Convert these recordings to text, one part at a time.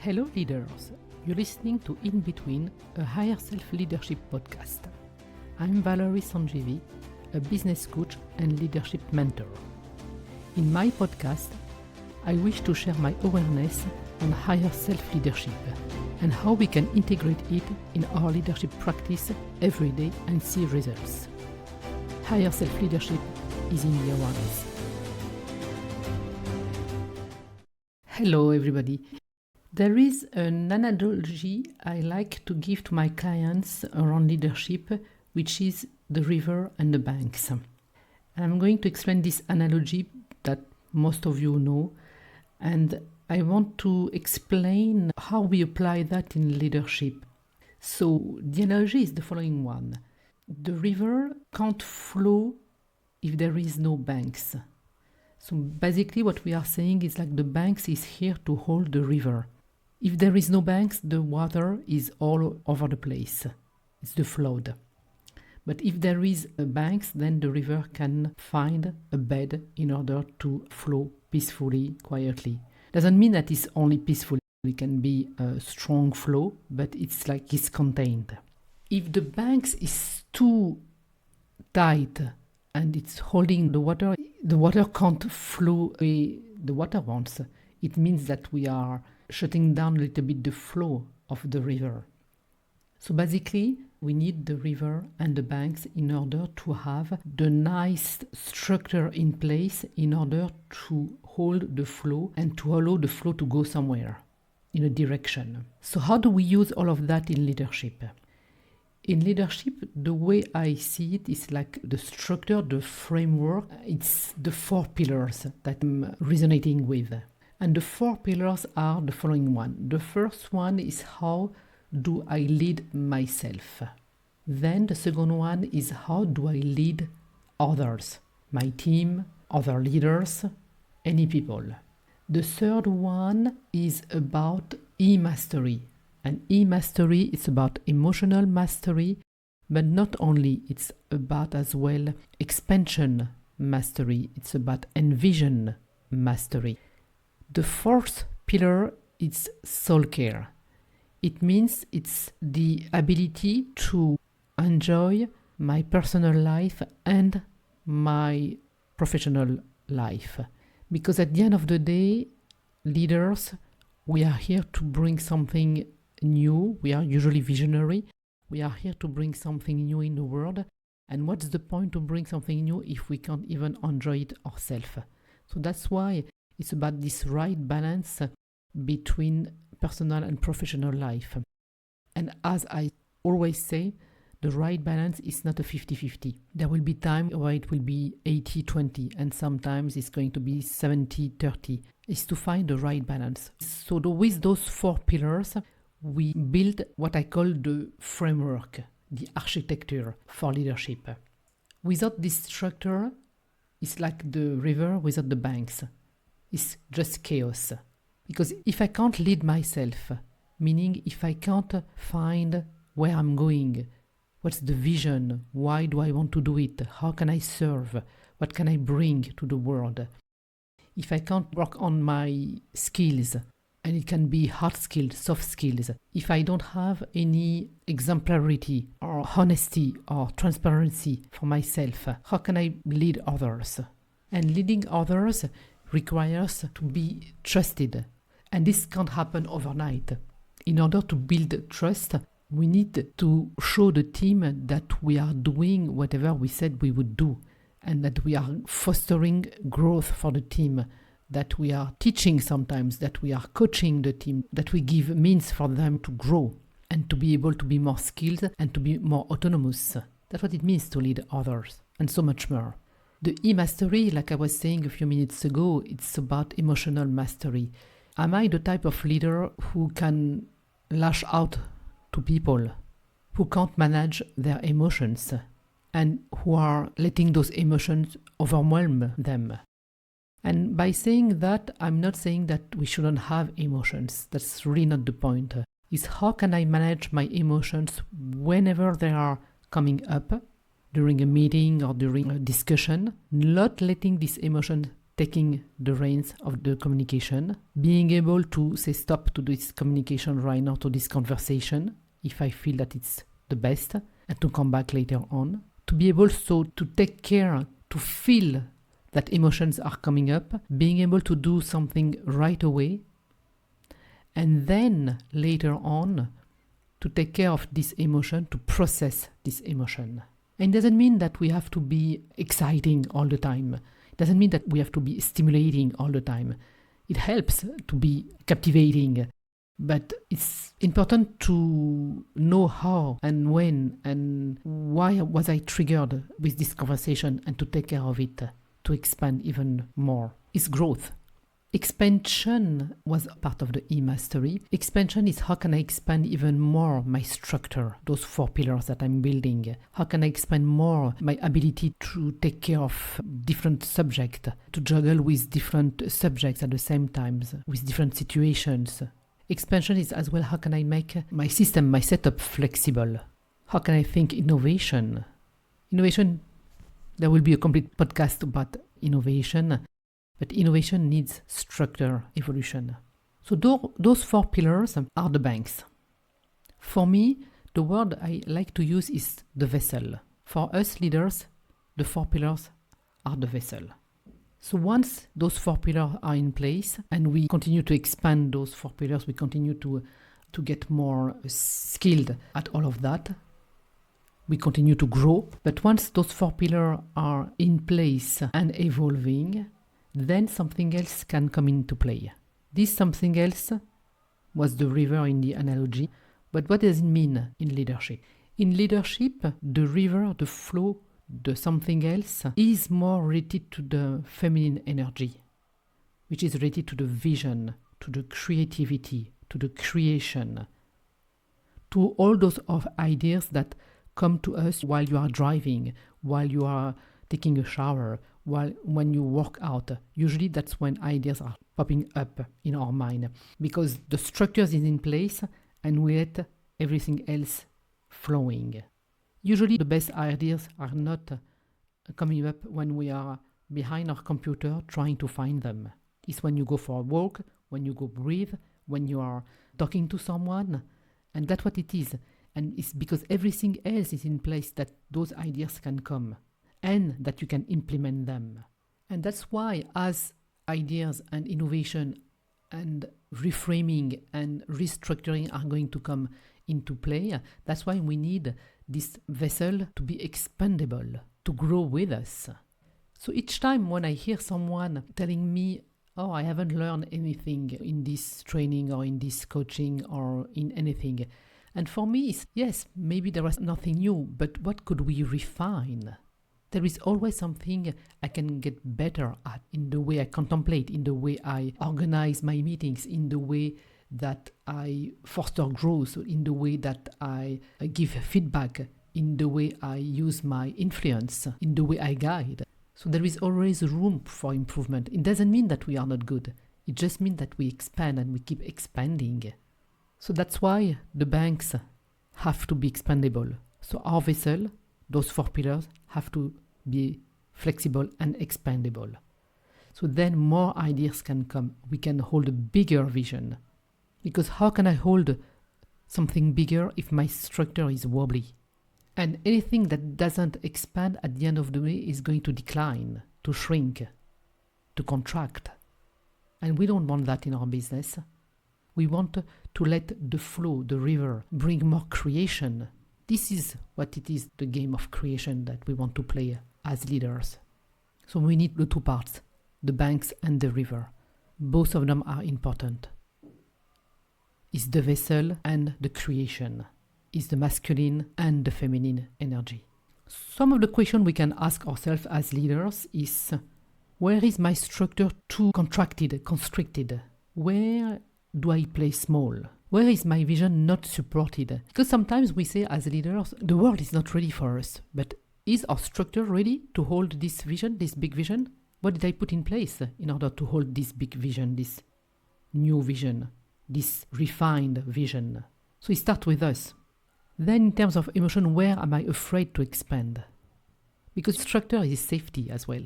Hello leaders, you're listening to In Between, a higher self-leadership podcast. I'm Valarie, a business coach and leadership mentor. In my podcast, I wish to share my awareness on higher self-leadership and how we can integrate it in our leadership practice every day and see results. Higher self-leadership is in the awareness. Hello everybody. There is an analogy I like to give to my clients around leadership, which is the river and the banks. And I'm going to explain this analogy that most of you know, and I want to explain how we apply that in leadership. So the analogy is the following one. The river can't flow if there is no banks. So basically what we are saying is like the banks is here to hold the river. If there is no banks, the water is all over the place. It's the flood. But if there is banks, then the river can find a bed in order to flow peacefully, quietly. Doesn't mean that it's only peaceful. It can be a strong flow, but it's like it's contained. If the banks is too tight and it's holding the water can't flow the way the water wants. It means that we are shutting down a little bit the flow of the river. So basically, we need the river and the banks in order to have the nice structure in place in order to hold the flow and to allow the flow to go somewhere in a direction. So how do we use all of that in leadership? In leadership, the way I see it is like the structure, the framework. It's the 4 pillars that I'm resonating with. And the 4 pillars are the following one. The first one is how do I lead myself? Then the second one is how do I lead others? My team, other leaders, any people. The third one is about e-mastery. And e-mastery is about emotional mastery, but not only, it's about as well expansion mastery. It's about envision mastery. The fourth pillar is soul care. It means it's the ability to enjoy my personal life and my professional life. Because at the end of the day, leaders, we are here to bring something new. We are usually visionary. We are here to bring something new in the world. And what's the point to bring something new if we can't even enjoy it ourselves? So that's why it's about this right balance between personal and professional life. And as I always say, the right balance is not a 50-50. There will be time where it will be 80-20, and sometimes it's going to be 70-30. It's to find the right balance. So with those 4 pillars, we build what I call the framework, the architecture for leadership. Without this structure, it's like the river without the banks. It's just chaos. Because if I can't lead myself, meaning if I can't find where I'm going, what's the vision, why do I want to do it, how can I serve, what can I bring to the world? If I can't work on my skills, and it can be hard skills, soft skills, if I don't have any exemplarity or honesty or transparency for myself, how can I lead others? And leading others requires to be trusted. And this can't happen overnight. In order to build trust, we need to show the team that we are doing whatever we said we would do, and that we are fostering growth for the team, that we are teaching sometimes, that we are coaching the team, that we give means for them to grow and to be able to be more skilled and to be more autonomous. That's what it means to lead others, and so much more. The e-mastery, like I was saying a few minutes ago, it's about emotional mastery. Am I the type of leader who can lash out to people, who can't manage their emotions, and who are letting those emotions overwhelm them? And by saying that, I'm not saying that we shouldn't have emotions. That's really not the point. It's how can I manage my emotions whenever they are coming up, during a meeting or during a discussion, not letting these emotions taking the reins of the communication, being able to say stop to this communication right now, to this conversation, if I feel that it's the best, and to come back later on. To be able so to take care, to feel that emotions are coming up, being able to do something right away, and then later on to take care of this emotion, to process this emotion. And it doesn't mean that we have to be exciting all the time. It doesn't mean that we have to be stimulating all the time. It helps to be captivating, but it's important to know how and when and why was I triggered with this conversation, and to take care of it, to expand even more. It's growth. Expansion was part of the e-mastery. Expansion is how can I expand even more my structure, those 4 pillars that I'm building. How can I expand more my ability to take care of different subjects, to juggle with different subjects at the same time, with different situations. Expansion is as well how can I make my system, my setup flexible. How can I think innovation? Innovation, there will be a complete podcast about innovation. But innovation needs structure, evolution. So those 4 pillars are the banks. For me, the word I like to use is the vessel. For us leaders, the 4 pillars are the vessel. So once those 4 pillars are in place and we continue to expand those 4 pillars, we continue to get more skilled at all of that, we continue to grow. But once those 4 pillars are in place and evolving, then something else can come into play. This something else was the river in the analogy, but what does it mean in leadership? In leadership, the river, the flow, the something else is more related to the feminine energy, which is related to the vision, to the creativity, to the creation, to all those ideas that come to us while you are driving, while you are taking a shower, when you work out. Usually that's when ideas are popping up in our mind, because the structures is in place and we let everything else flowing. Usually the best ideas are not coming up when we are behind our computer trying to find them. It's when you go for a walk, when you go breathe, when you are talking to someone, and that's what it is. And it's because everything else is in place that those ideas can come, and that you can implement them. And that's why as ideas and innovation and reframing and restructuring are going to come into play, that's why we need this vessel to be expandable, to grow with us. So each time when I hear someone telling me, oh, I haven't learned anything in this training or in this coaching or in anything, and for me, yes, maybe there was nothing new, but what could we refine? There is always something I can get better at in the way I contemplate, in the way I organize my meetings, in the way that I foster growth, in the way that I give feedback, in the way I use my influence, in the way I guide. So there is always room for improvement. It doesn't mean that we are not good. It just means that we expand and we keep expanding. So that's why the banks have to be expandable. So our vessel, those 4 pillars, have to be flexible and expandable. So then more ideas can come. We can hold a bigger vision. Because how can I hold something bigger if my structure is wobbly? And anything that doesn't expand at the end of the day is going to decline, to shrink, to contract. And we don't want that in our business. We want to let the flow, the river, bring more creation. This is what it is, the game of creation that we want to play as leaders. So we need the 2 parts, the banks and the river. Both of them are important. It's the vessel and the creation. It's the masculine and the feminine energy. Some of the questions we can ask ourselves as leaders is, where is my structure too contracted, constricted? Where do I play small? Where is my vision not supported? Because sometimes we say as leaders, the world is not ready for us. But is our structure ready to hold this vision, this big vision? What did I put in place in order to hold this big vision, this new vision, this refined vision? So it starts with us. Then in terms of emotion, where am I afraid to expand? Because structure is safety as well.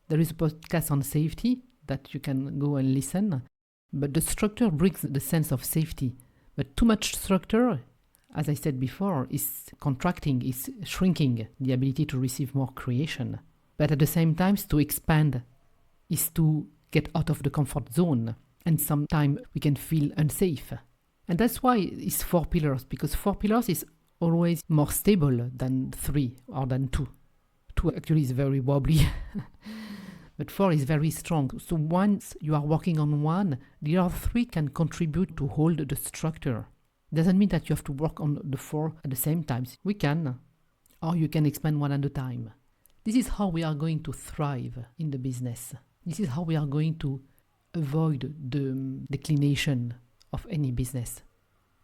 There is a podcast on safety that you can go and listen, but the structure brings the sense of safety. But too much structure, as I said before, is contracting, is shrinking the ability to receive more creation. But at the same time, to expand is to get out of the comfort zone, and sometimes we can feel unsafe. And that's why it's 4 pillars, because 4 pillars is always more stable than 3 or than 2. 2 actually is very wobbly, but 4 is very strong. So once you are working on one, the other 3 can contribute to hold the structure. Doesn't mean that you have to work on the 4 at the same time. We can, or you can expand one at a time. This is how we are going to thrive in the business. This is how we are going to avoid the declination of any business,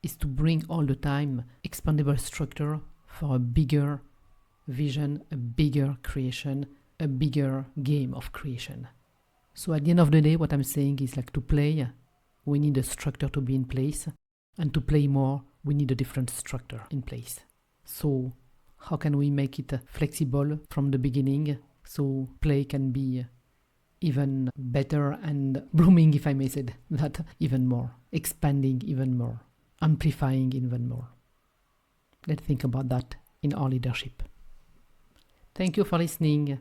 is to bring all the time expandable structure for a bigger vision, a bigger creation, a bigger game of creation. So at the end of the day, what I'm saying is like to play, we need a structure to be in place, and to play more, we need a different structure in place. So how can we make it flexible from the beginning so play can be even better and blooming, if I may say that, even more, expanding even more, amplifying even more. Let's think about that in our leadership. Thank you for listening.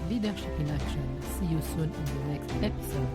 Leadership in Action. See you soon in the next episode.